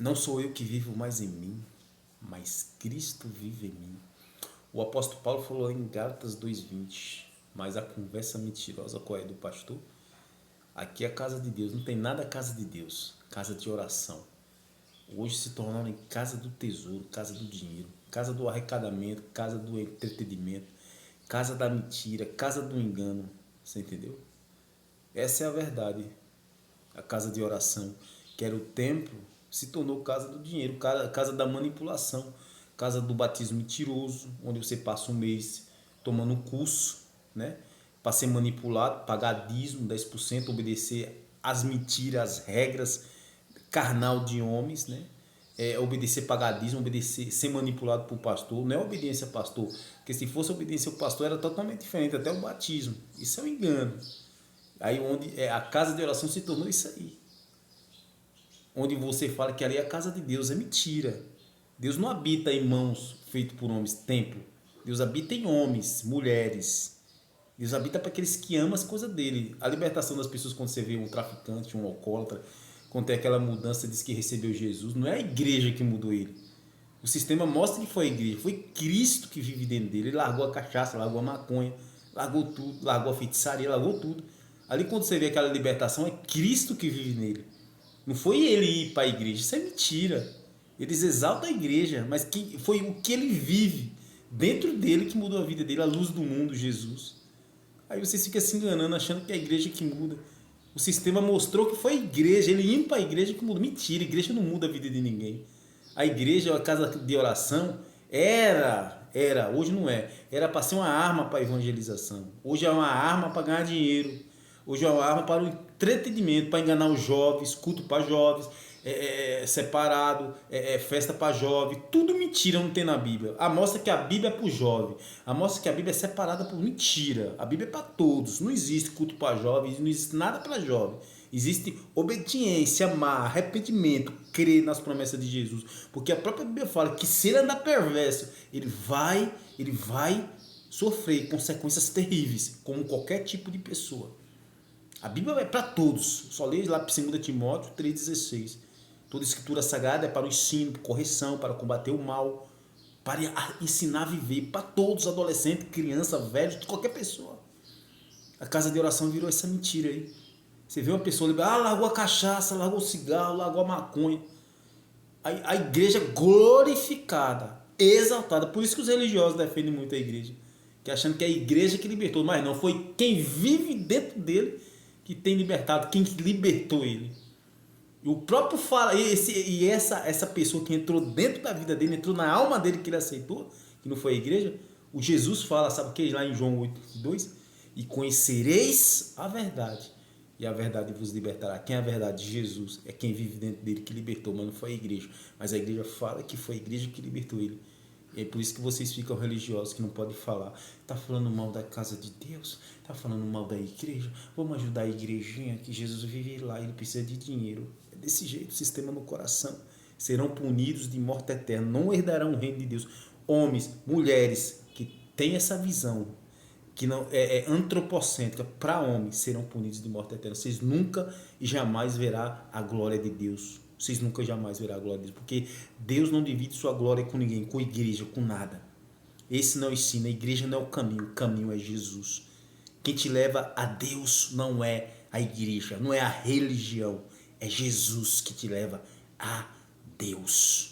Não sou eu que vivo mais em mim, mas Cristo vive em mim. O apóstolo Paulo falou em Gálatas 2:20, mas a conversa mentirosa qual é do pastor? Aqui é a casa de Deus, não tem nada casa de Deus, casa de oração. Hoje se tornaram em casa do tesouro, casa do dinheiro, casa do arrecadamento, casa do entretenimento, casa da mentira, casa do engano. Você entendeu? Essa é a verdade. A casa de oração, que era o templo, se tornou casa do dinheiro, casa da manipulação, casa do batismo mentiroso, onde você passa um mês tomando um curso, né? Para ser manipulado, pagar dízimo, 10%, obedecer às mentiras, às regras carnal de homens, né? Obedecer pagadismo, obedecer, ser manipulado por pastor, não é obediência a pastor, porque se fosse obediência ao pastor era totalmente diferente, até o batismo. Isso é um engano. Aí onde a casa de oração se tornou isso aí. Onde você fala que ali é a casa de Deus, é mentira. Deus não habita em mãos feitas por homens, templo. Deus habita em homens, mulheres. Deus habita para aqueles que amam as coisas dele. A libertação das pessoas quando você vê um traficante, um alcoólatra, quando tem aquela mudança, diz que recebeu Jesus, não é a igreja que mudou ele. O sistema mostra que foi a igreja, foi Cristo que vive dentro dele. Ele largou a cachaça, largou a maconha, largou tudo, largou a feitiçaria, largou tudo. Ali quando você vê aquela libertação, é Cristo que vive nele. Não foi ele ir para a igreja, isso é mentira. Eles exaltam a igreja, mas foi o que ele vive dentro dele que mudou a vida dele, a luz do mundo, Jesus. Aí você fica se enganando, achando que é a igreja que muda. O sistema mostrou que foi a igreja, ele indo para a igreja que muda. Mentira, a igreja não muda a vida de ninguém. A igreja, a casa de oração, hoje não é, era para ser uma arma para a evangelização. Hoje é uma arma para ganhar dinheiro. Hoje é uma arma para o entretenimento, para enganar os jovens, culto para jovens, separado, festa para jovem. Tudo mentira não tem na Bíblia. A mostra que a Bíblia é para o jovem. A mostra que a Bíblia é separada por mentira. A Bíblia é para todos. Não existe culto para jovens, não existe nada para jovem. Existe obediência, amar, arrependimento, crer nas promessas de Jesus. Porque a própria Bíblia fala que se ele andar perverso, ele vai sofrer consequências terríveis, como qualquer tipo de pessoa. A Bíblia é para todos. Só leia lá 2 Timóteo 3,16. Toda escritura sagrada é para o ensino, correção, para combater o mal, para ensinar a viver. Para todos, adolescentes, crianças, velhos, qualquer pessoa. A casa de oração virou essa mentira aí. Você vê uma pessoa, largou a cachaça, largou o cigarro, largou a maconha. A igreja glorificada, exaltada. Por isso que os religiosos defendem muito a igreja. Que achando que é a igreja que libertou. Mas não, foi quem vive dentro dele que tem libertado, quem libertou ele. E o próprio fala, essa pessoa que entrou dentro da vida dele, entrou na alma dele que ele aceitou, que não foi a igreja, o Jesus fala, sabe o que? Lá em João 8:2, e conhecereis a verdade, e a verdade vos libertará. Quem é a verdade? Jesus. É quem vive dentro dele que libertou, mas não foi a igreja. Mas a igreja fala que foi a igreja que libertou ele. E é por isso que vocês ficam religiosos, que não podem falar. Tá falando mal da casa de Deus? Tá falando mal da igreja? Vamos ajudar a igrejinha, que Jesus vive lá, ele precisa de dinheiro. É desse jeito, sistema no coração. Serão punidos de morte eterna, não herdarão o reino de Deus. Homens, mulheres que têm essa visão, que não é antropocêntrica para homens, serão punidos de morte eterna. Vocês nunca e jamais verão a glória de Deus. Vocês nunca jamais verão a glória de Deus, porque Deus não divide sua glória com ninguém, com a igreja, com nada. Esse não ensina, a igreja não é o caminho é Jesus. Quem te leva a Deus não é a igreja, não é a religião, é Jesus que te leva a Deus.